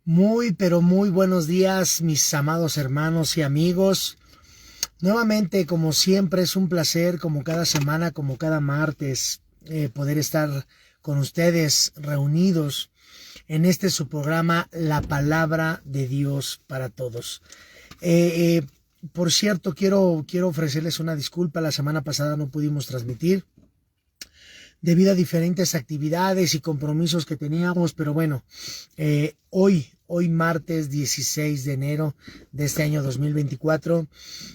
Muy, pero muy buenos días, mis amados hermanos y amigos. Nuevamente, como siempre, es un placer, como cada semana, como cada martes, poder estar con ustedes reunidos en este su programa, La Palabra de Dios para Todos. Eh, eh, por cierto, quiero ofrecerles una disculpa. La semana pasada no pudimos transmitir debido a diferentes actividades y compromisos que teníamos, pero bueno, hoy martes 16 de enero de este año 2024,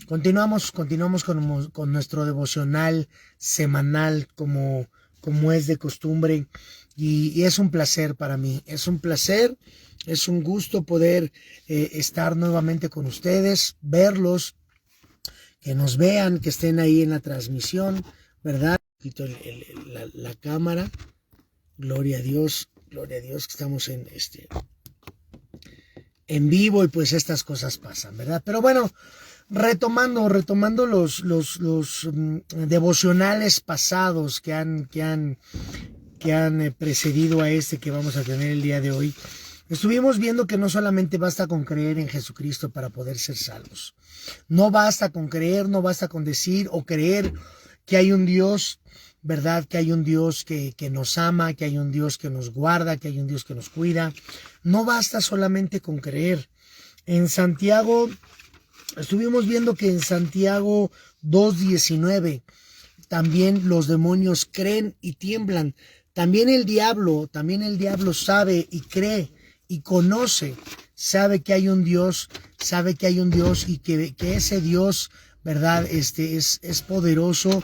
continuamos con nuestro devocional semanal como es de costumbre y es un placer para mí, es un placer, es un gusto poder estar nuevamente con ustedes, verlos, que nos vean, que estén ahí en la transmisión, ¿verdad? Quito la cámara. Gloria a Dios que estamos en vivo y pues estas cosas pasan, ¿verdad? Pero bueno, retomando los devocionales pasados que han precedido a este que vamos a tener el día de hoy, estuvimos viendo que no solamente basta con creer en Jesucristo para poder ser salvos. No basta con creer, no basta con decir o creer que hay un Dios, ¿verdad? Que hay un Dios que nos ama, que hay un Dios que nos guarda, que hay un Dios que nos cuida. No basta solamente con creer. En Santiago, estuvimos viendo que en Santiago 2:19, también los demonios creen y tiemblan. También el diablo sabe y cree y conoce, sabe que hay un Dios y que ese Dios, ¿verdad? Es poderoso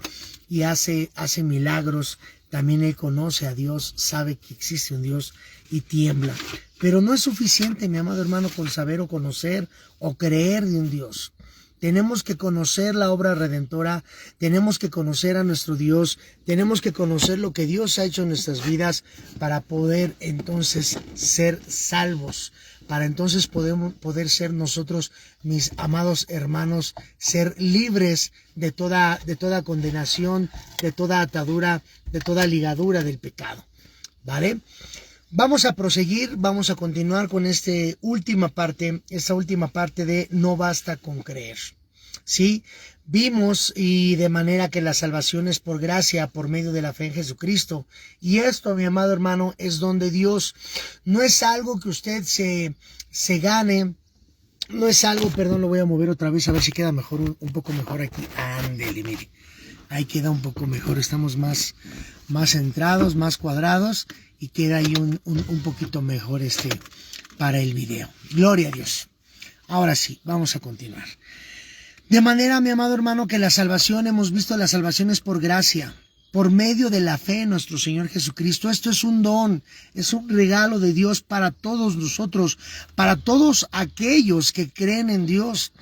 y hace milagros. También él conoce a Dios, sabe que existe un Dios y tiembla. Pero no es suficiente, mi amado hermano, con saber o conocer o creer de un Dios. Tenemos que conocer la obra redentora, tenemos que conocer a nuestro Dios, tenemos que conocer lo que Dios ha hecho en nuestras vidas para poder entonces ser salvos, para entonces poder ser nosotros, mis amados hermanos, ser libres de toda condenación, de toda atadura, de toda ligadura del pecado, ¿vale? Vamos a proseguir, vamos a continuar con esta última parte de no basta con creer. ¿Sí? Vimos y de manera que la salvación es por gracia, por medio de la fe en Jesucristo. Y esto, mi amado hermano, es don de Dios. No es algo que usted se gane. No es algo, perdón, lo voy a mover otra vez a ver si queda mejor, un poco mejor aquí. Ándele, mire. Ahí queda un poco mejor, estamos más centrados, más cuadrados y queda ahí un poquito mejor para el video. Gloria a Dios. Ahora sí, vamos a continuar. De manera, mi amado hermano, que la salvación, hemos visto la salvación es por gracia, por medio de la fe en nuestro Señor Jesucristo. Esto es un don, es un regalo de Dios para todos nosotros, para todos aquellos que creen en Dios.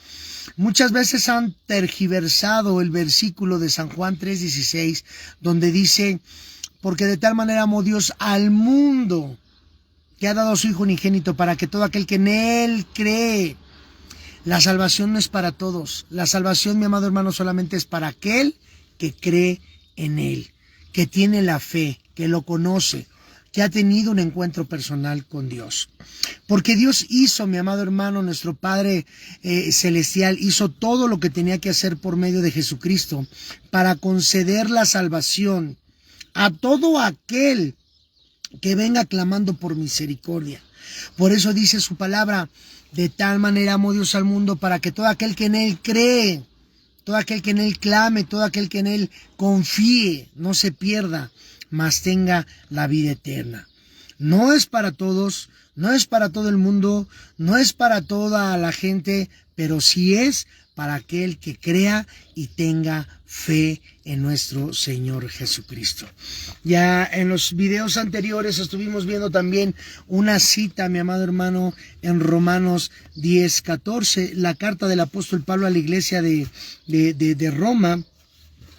Muchas veces han tergiversado el versículo de San Juan 3:16, donde dice, porque de tal manera amó Dios al mundo, que ha dado a su Hijo unigénito, para que todo aquel que en Él cree. La salvación no es para todos. La salvación, mi amado hermano, solamente es para aquel que cree en Él, que tiene la fe, que lo conoce, que ha tenido un encuentro personal con Dios. Porque Dios hizo, mi amado hermano, nuestro Padre Celestial, hizo todo lo que tenía que hacer por medio de Jesucristo para conceder la salvación a todo aquel que venga clamando por misericordia. Por eso dice su palabra, de tal manera amó Dios al mundo para que todo aquel que en Él cree, todo aquel que en Él clame, todo aquel que en Él confíe, no se pierda, mas tenga la vida eterna. No es para todos, no es para todo el mundo, no es para toda la gente, pero sí es para aquel que crea y tenga fe en nuestro Señor Jesucristo. Ya en los videos anteriores estuvimos viendo también una cita, mi amado hermano, en Romanos 10:14, la carta del apóstol Pablo a la iglesia de Roma,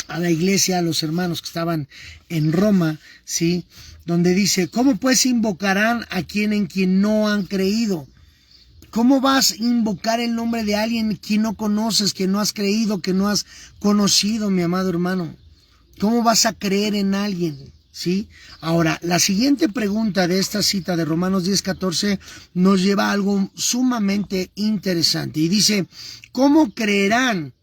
a la iglesia, a los hermanos que estaban en Roma, ¿sí? Donde dice, ¿cómo pues invocarán a quien en quien no han creído? ¿Cómo vas a invocar el nombre de alguien que no conoces, que no has creído, que no has conocido, mi amado hermano? ¿Cómo vas a creer en alguien? ¿Sí? Ahora, la siguiente pregunta de esta cita de Romanos 10:14 nos lleva a algo sumamente interesante. Y dice, ¿cómo creerán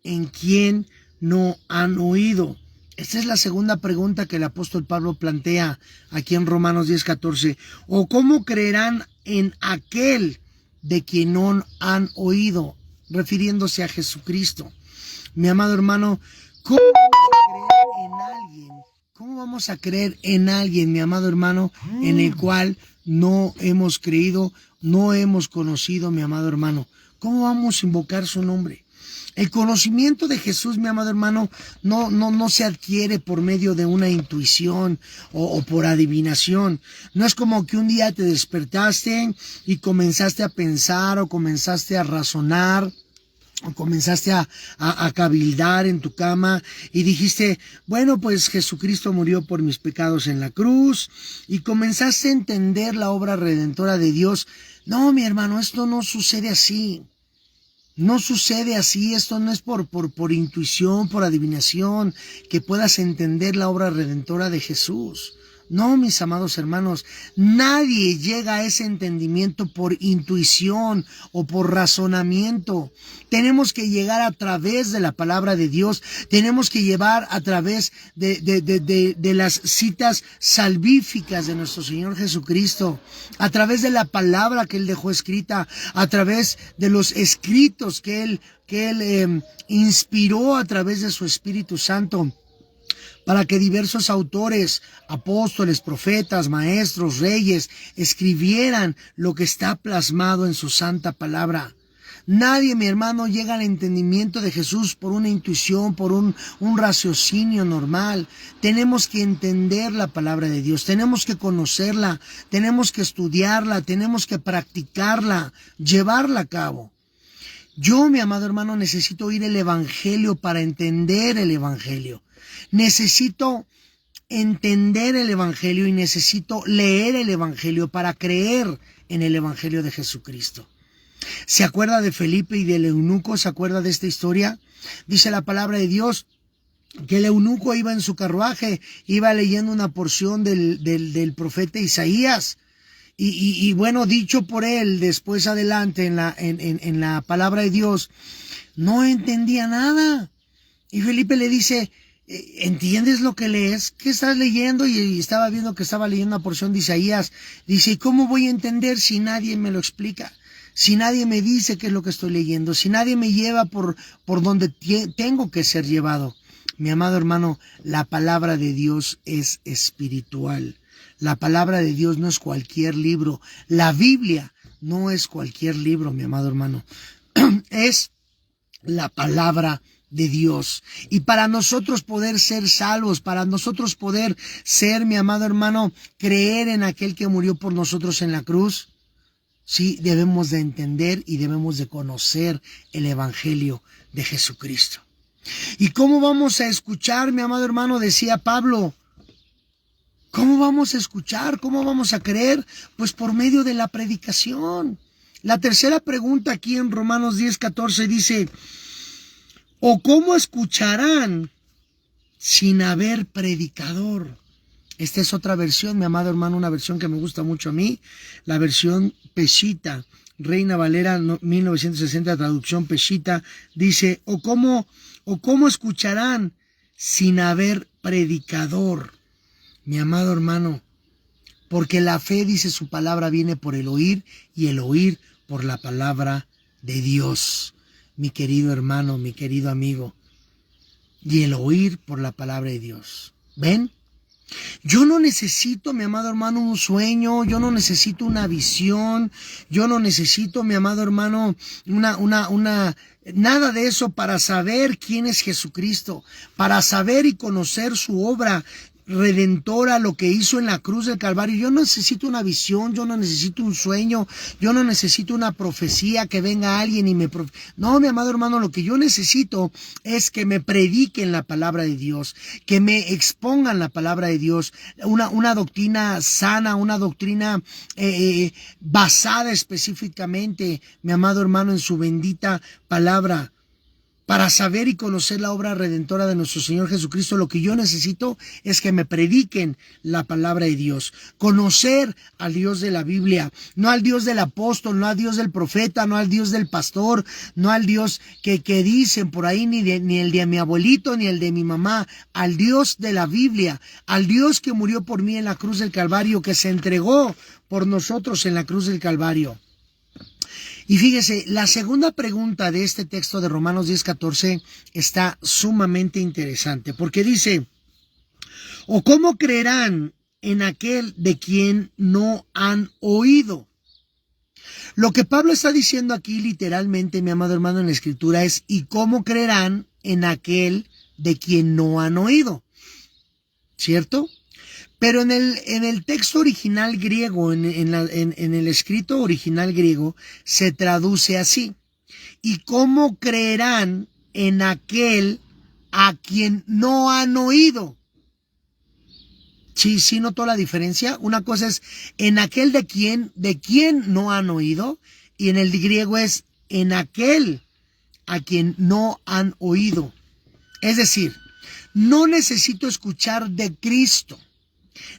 en quien no han oído? Esta es la segunda pregunta que el apóstol Pablo plantea aquí en Romanos 10:14. ¿O cómo creerán en aquel de quien no han oído? Refiriéndose a Jesucristo. Mi amado hermano, ¿cómo vamos a creer en alguien, mi amado hermano, en el cual no hemos creído, no hemos conocido, mi amado hermano? ¿Cómo vamos a invocar su nombre? El conocimiento de Jesús, mi amado hermano, no se adquiere por medio de una intuición o por adivinación. No es como que un día te despertaste y comenzaste a pensar o comenzaste a razonar, o comenzaste a cabildar en tu cama y dijiste, bueno, pues Jesucristo murió por mis pecados en la cruz, y comenzaste a entender la obra redentora de Dios. No, mi hermano, esto no sucede así. No sucede así, esto no es por intuición, por adivinación, que puedas entender la obra redentora de Jesús. No, mis amados hermanos, nadie llega a ese entendimiento por intuición o por razonamiento. Tenemos que llegar a través de la palabra de Dios, tenemos que llevar a través de las citas salvíficas de nuestro Señor Jesucristo, a través de la palabra que Él dejó escrita, a través de los escritos que Él inspiró a través de su Espíritu Santo, para que diversos autores, apóstoles, profetas, maestros, reyes, escribieran lo que está plasmado en su santa palabra. Nadie, mi hermano, llega al entendimiento de Jesús por una intuición, por un raciocinio normal. Tenemos que entender la palabra de Dios, tenemos que conocerla, tenemos que estudiarla, tenemos que practicarla, llevarla a cabo. Yo, mi amado hermano, necesito oír el Evangelio para entender el Evangelio. Necesito entender el Evangelio y necesito leer el Evangelio para creer en el Evangelio de Jesucristo. ¿Se acuerda de Felipe y del eunuco? ¿Se acuerda de esta historia? Dice la palabra de Dios que el eunuco iba en su carruaje, iba leyendo una porción del profeta Isaías. Y bueno, dicho por él después adelante en la palabra de Dios, no entendía nada. Y Felipe le dice, ¿entiendes lo que lees? ¿Qué estás leyendo? Y estaba viendo que estaba leyendo una porción de Isaías. Dice, ¿y cómo voy a entender si nadie me lo explica? Si nadie me dice qué es lo que estoy leyendo, si nadie me lleva por donde tengo que ser llevado. Mi amado hermano, la palabra de Dios es espiritual. La palabra de Dios no es cualquier libro. La Biblia no es cualquier libro, mi amado hermano. Es la palabra de Dios. Y para nosotros poder ser salvos, para nosotros poder ser, mi amado hermano, creer en aquel que murió por nosotros en la cruz, sí, debemos de entender y debemos de conocer el Evangelio de Jesucristo. ¿Y cómo vamos a escuchar, mi amado hermano? Decía Pablo, ¿cómo vamos a escuchar? ¿Cómo vamos a creer? Pues por medio de la predicación. La tercera pregunta aquí en Romanos 10:14 dice, ¿o cómo escucharán sin haber predicador? Esta es otra versión, mi amado hermano, una versión que me gusta mucho a mí, la versión Peshitta, Reina Valera 1960, traducción Peshitta, dice, ¿o cómo escucharán sin haber predicador? Mi amado hermano, porque la fe, dice su palabra, viene por el oír y el oír por la palabra de Dios. Mi querido hermano, mi querido amigo, y el oír por la palabra de Dios. ¿Ven? Yo no necesito, mi amado hermano, un sueño, yo no necesito una visión, yo no necesito, mi amado hermano, nada de eso para saber quién es Jesucristo, para saber y conocer su obra redentora, lo que hizo en la cruz del Calvario. Yo no necesito una visión, yo no necesito un sueño, yo no necesito una profecía, que venga alguien y no, mi amado hermano, lo que yo necesito es que me prediquen la palabra de Dios, que me expongan la palabra de Dios, una doctrina sana, una doctrina basada específicamente, mi amado hermano, en su bendita palabra. Para saber y conocer la obra redentora de nuestro Señor Jesucristo, lo que yo necesito es que me prediquen la palabra de Dios. Conocer al Dios de la Biblia, no al Dios del apóstol, no al Dios del profeta, no al Dios del pastor, no al Dios que dicen por ahí, ni el de mi abuelito, ni el de mi mamá, al Dios de la Biblia, al Dios que murió por mí en la cruz del Calvario, que se entregó por nosotros en la cruz del Calvario. Y fíjese, la segunda pregunta de este texto de Romanos 10:14 está sumamente interesante, porque dice, ¿o cómo creerán en aquel de quien no han oído? Lo que Pablo está diciendo aquí literalmente, mi amado hermano, en la Escritura es, ¿y cómo creerán en aquel de quien no han oído? ¿Cierto? Pero en el texto original griego, en el escrito original griego, se traduce así. ¿Y cómo creerán en aquel a quien no han oído? Sí, notó la diferencia. Una cosa es en aquel de quien no han oído, y en el griego es en aquel a quien no han oído. Es decir, no necesito escuchar de Cristo.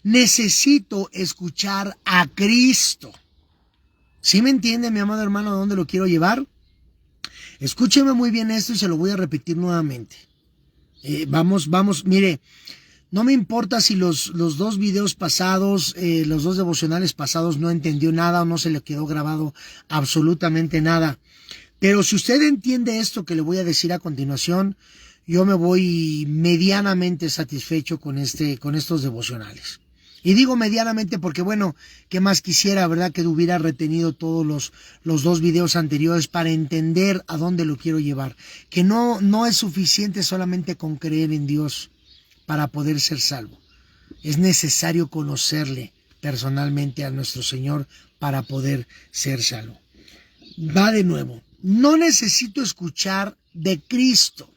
Necesito escuchar a Cristo. ¿Sí me entiende, mi amado hermano, a dónde lo quiero llevar? Escúcheme muy bien esto y se lo voy a repetir nuevamente. Vamos, mire, no me importa si los dos videos pasados, los dos devocionales pasados no entendió nada o no se le quedó grabado absolutamente nada. Pero si usted entiende esto que le voy a decir a continuación, yo me voy medianamente satisfecho con estos devocionales. Y digo medianamente porque, bueno, ¿qué más quisiera, verdad? Que hubiera retenido todos los dos videos anteriores para entender a dónde lo quiero llevar. Que no es suficiente solamente con creer en Dios para poder ser salvo. Es necesario conocerle personalmente a nuestro Señor para poder ser salvo. Va de nuevo. No necesito escuchar de Cristo.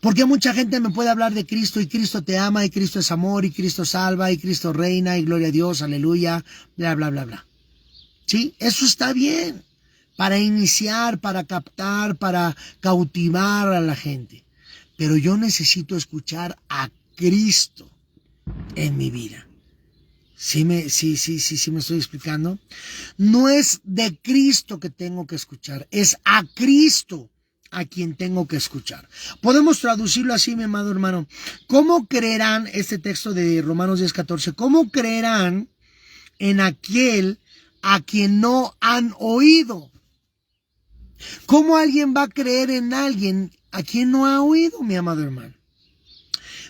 Porque mucha gente me puede hablar de Cristo y Cristo te ama y Cristo es amor y Cristo salva y Cristo reina y gloria a Dios, aleluya, bla, bla, bla, bla. ¿Sí? Eso está bien para iniciar, para captar, para cautivar a la gente. Pero yo necesito escuchar a Cristo en mi vida. ¿Sí me estoy explicando? No es de Cristo que tengo que escuchar, es a Cristo a quien tengo que escuchar. Podemos traducirlo así, mi amado hermano. ¿Cómo creerán, este texto de Romanos 10:14, cómo creerán en aquel a quien no han oído? ¿Cómo alguien va a creer en alguien a quien no ha oído, mi amado hermano?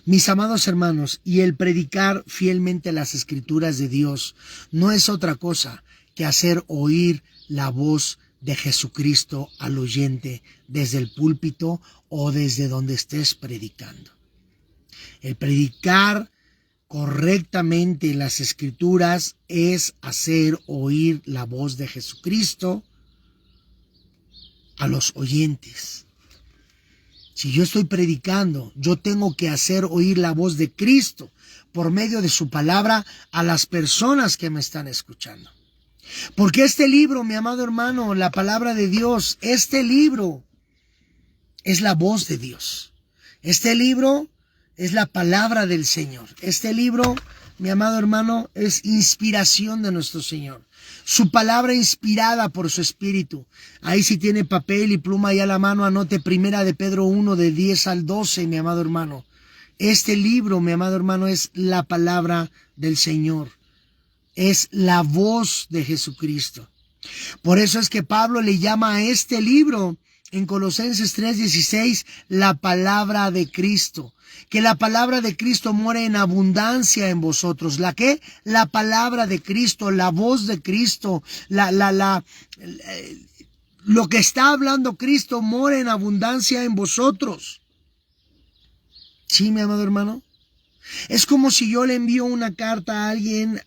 Mis amados hermanos, y el predicar fielmente las Escrituras de Dios no es otra cosa que hacer oír la voz de Jesucristo al oyente desde el púlpito o desde donde estés predicando. El predicar correctamente las Escrituras es hacer oír la voz de Jesucristo a los oyentes. Si yo estoy predicando, yo tengo que hacer oír la voz de Cristo por medio de su palabra a las personas que me están escuchando. Porque este libro, mi amado hermano, la palabra de Dios, este libro es la voz de Dios. Este libro es la palabra del Señor. Este libro, mi amado hermano, es inspiración de nuestro Señor. Su palabra inspirada por su Espíritu. Ahí si tiene papel y pluma ahí a la mano, anote 1 de Pedro 1, de 10 al 12, mi amado hermano. Este libro, mi amado hermano, es la palabra del Señor. Es la voz de Jesucristo. Por eso es que Pablo le llama a este libro en Colosenses 3:16 la palabra de Cristo. Que la palabra de Cristo more en abundancia en vosotros. ¿La qué? La palabra de Cristo, la voz de Cristo, lo que está hablando Cristo more en abundancia en vosotros. ¿Sí, mi amado hermano? Es como si yo le envío una carta a alguien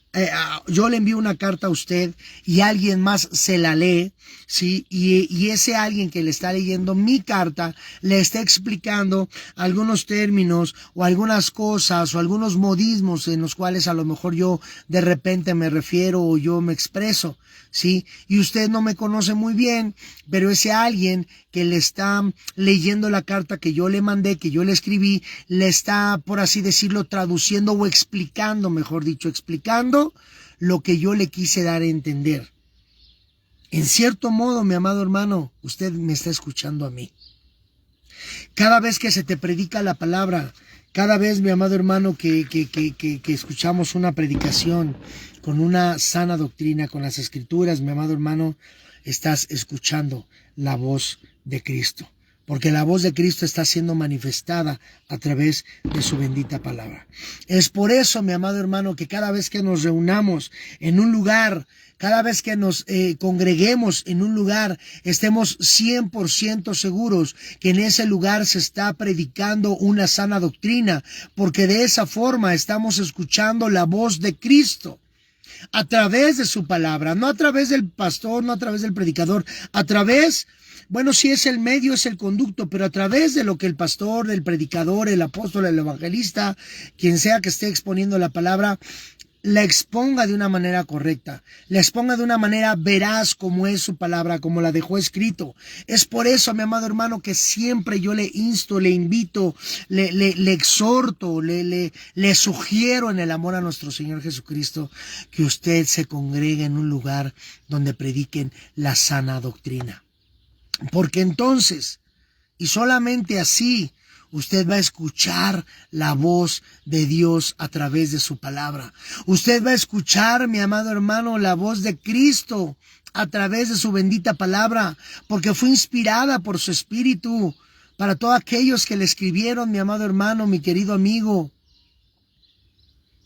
yo le envío una carta a usted y alguien más se la lee, ¿sí? Y ese alguien que le está leyendo mi carta le está explicando algunos términos o algunas cosas o algunos modismos en los cuales a lo mejor yo de repente me refiero o yo me expreso, ¿sí? Y usted no me conoce muy bien, pero ese alguien que le está leyendo la carta que yo le mandé, que yo le escribí, le está, por así decirlo, traduciendo o explicando, mejor dicho, explicando lo que yo le quise dar a entender. En cierto modo, mi amado hermano, usted me está escuchando a mí. Cada vez que se te predica la palabra, cada vez, mi amado hermano, que escuchamos una predicación con una sana doctrina, con las escrituras, mi amado hermano, estás escuchando la voz de Cristo. Porque la voz de Cristo está siendo manifestada a través de su bendita palabra. Es por eso, mi amado hermano, que cada vez que nos reunamos en un lugar, cada vez que nos congreguemos en un lugar, estemos 100% seguros que en ese lugar se está predicando una sana doctrina, porque de esa forma estamos escuchando la voz de Cristo a través de su palabra, no a través del pastor, no a través del predicador, a través, bueno, sí es el medio, es el conducto, pero a través de lo que el pastor, el predicador, el apóstol, el evangelista, quien sea que esté exponiendo la palabra, la exponga de una manera correcta, la exponga de una manera veraz como es su palabra, como la dejó escrito. Es por eso, mi amado hermano, que siempre yo le insto, le invito, le exhorto, le sugiero en el amor a nuestro Señor Jesucristo que usted se congregue en un lugar donde prediquen la sana doctrina. Porque entonces, y solamente así, usted va a escuchar la voz de Dios a través de su palabra. Usted va a escuchar, mi amado hermano, la voz de Cristo a través de su bendita palabra, porque fue inspirada por su Espíritu para todos aquellos que le escribieron, mi amado hermano, mi querido amigo.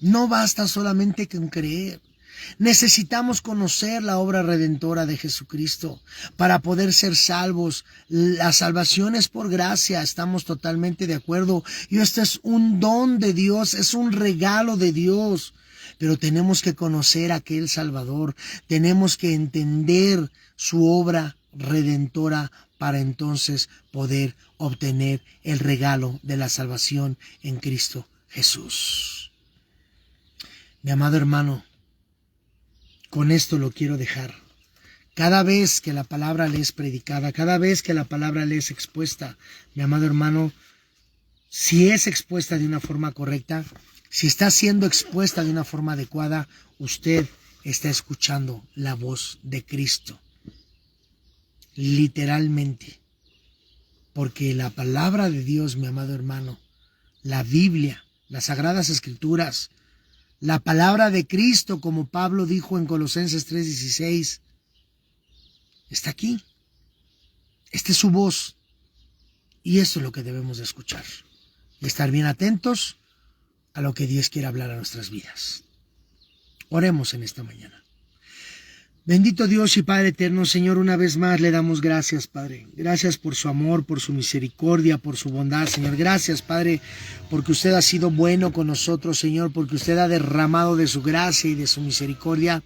No basta solamente con creer. Necesitamos conocer la obra redentora de Jesucristo para poder ser salvos. La salvación es por gracia, estamos totalmente de acuerdo. Y esto es un don de Dios, es un regalo de Dios. Pero tenemos que conocer a aquel Salvador, tenemos que entender su obra redentora para entonces poder obtener el regalo de la salvación en Cristo Jesús. Mi amado hermano, con esto lo quiero dejar. Cada vez que la palabra le es predicada, cada vez que la palabra le es expuesta, mi amado hermano, si es expuesta de una forma correcta, si está siendo expuesta de una forma adecuada, usted está escuchando la voz de Cristo. Literalmente. Porque la palabra de Dios, mi amado hermano, la Biblia, las Sagradas Escrituras, la palabra de Cristo, como Pablo dijo en Colosenses 3:16, está aquí. Esta es su voz. Y esto es lo que debemos de escuchar. Y estar bien atentos a lo que Dios quiere hablar a nuestras vidas. Oremos en esta mañana. Bendito Dios y Padre eterno, Señor, una vez más le damos gracias, Padre. Gracias por su amor, por su misericordia, por su bondad, Señor. Gracias, Padre, porque usted ha sido bueno con nosotros, Señor, porque usted ha derramado de su gracia y de su misericordia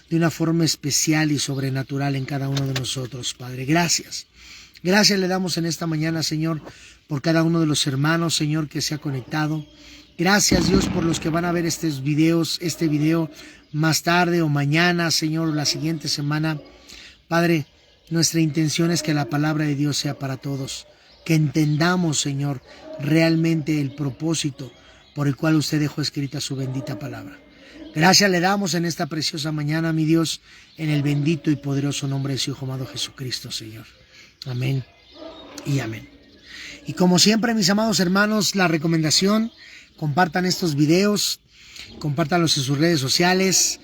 de una forma especial y sobrenatural en cada uno de nosotros, Padre. Gracias. Gracias le damos en esta mañana, Señor, por cada uno de los hermanos, Señor, que se ha conectado. Gracias, Dios, por los que van a ver este video más tarde o mañana, Señor, o la siguiente semana. Padre, nuestra intención es que la palabra de Dios sea para todos, que entendamos, Señor, realmente el propósito por el cual usted dejó escrita su bendita palabra. Gracias le damos en esta preciosa mañana, mi Dios, en el bendito y poderoso nombre de su Hijo amado Jesucristo, Señor. Amén y amén. Y como siempre, mis amados hermanos, la recomendación: compartan estos videos, compártanlos en sus redes sociales.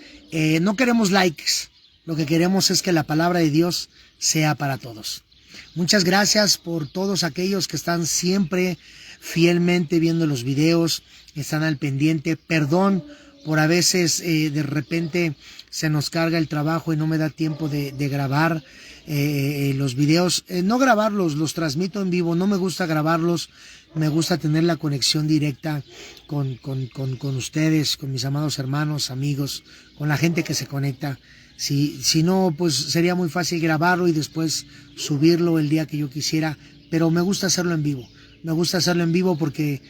No queremos likes, lo que queremos es que la palabra de Dios sea para todos. Muchas gracias por todos aquellos que están siempre fielmente viendo los videos, están al pendiente. Perdón por a veces de repente se nos carga el trabajo y no me da tiempo de grabar los videos. No grabarlos, los transmito en vivo, no me gusta grabarlos, me gusta tener la conexión directa con ustedes, con mis amados hermanos, amigos, con la gente que se conecta. Si no, pues sería muy fácil grabarlo y después subirlo el día que yo quisiera, pero me gusta hacerlo en vivo. Me gusta hacerlo en vivo porque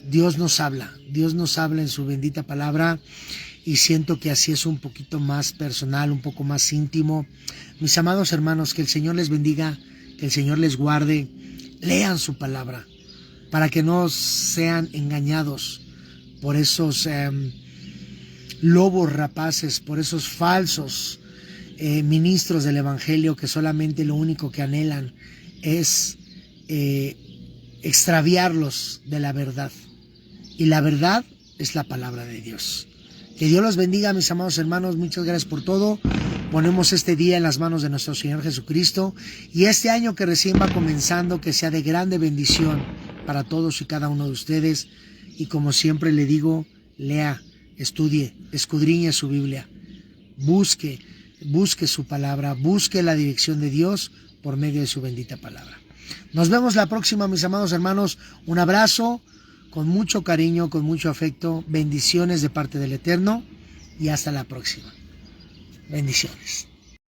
Dios nos habla en su bendita palabra y siento que así es un poquito más personal, un poco más íntimo. Mis amados hermanos, que el Señor les bendiga, que el Señor les guarde. Lean su palabra para que no sean engañados por esos lobos rapaces, por esos falsos ministros del Evangelio que solamente lo único que anhelan es extraviarlos de la verdad. Y la verdad es la palabra de Dios. Que Dios los bendiga, mis amados hermanos. Muchas gracias por todo. Ponemos este día en las manos de nuestro Señor Jesucristo. Y este año que recién va comenzando, que sea de grande bendición para todos y cada uno de ustedes. Y como siempre le digo, lea, estudie, escudriñe su Biblia. Busque su palabra, busque la dirección de Dios por medio de su bendita palabra. Nos vemos la próxima, mis amados hermanos. Un abrazo con mucho cariño, con mucho afecto. Bendiciones de parte del Eterno y hasta la próxima. Bendiciones.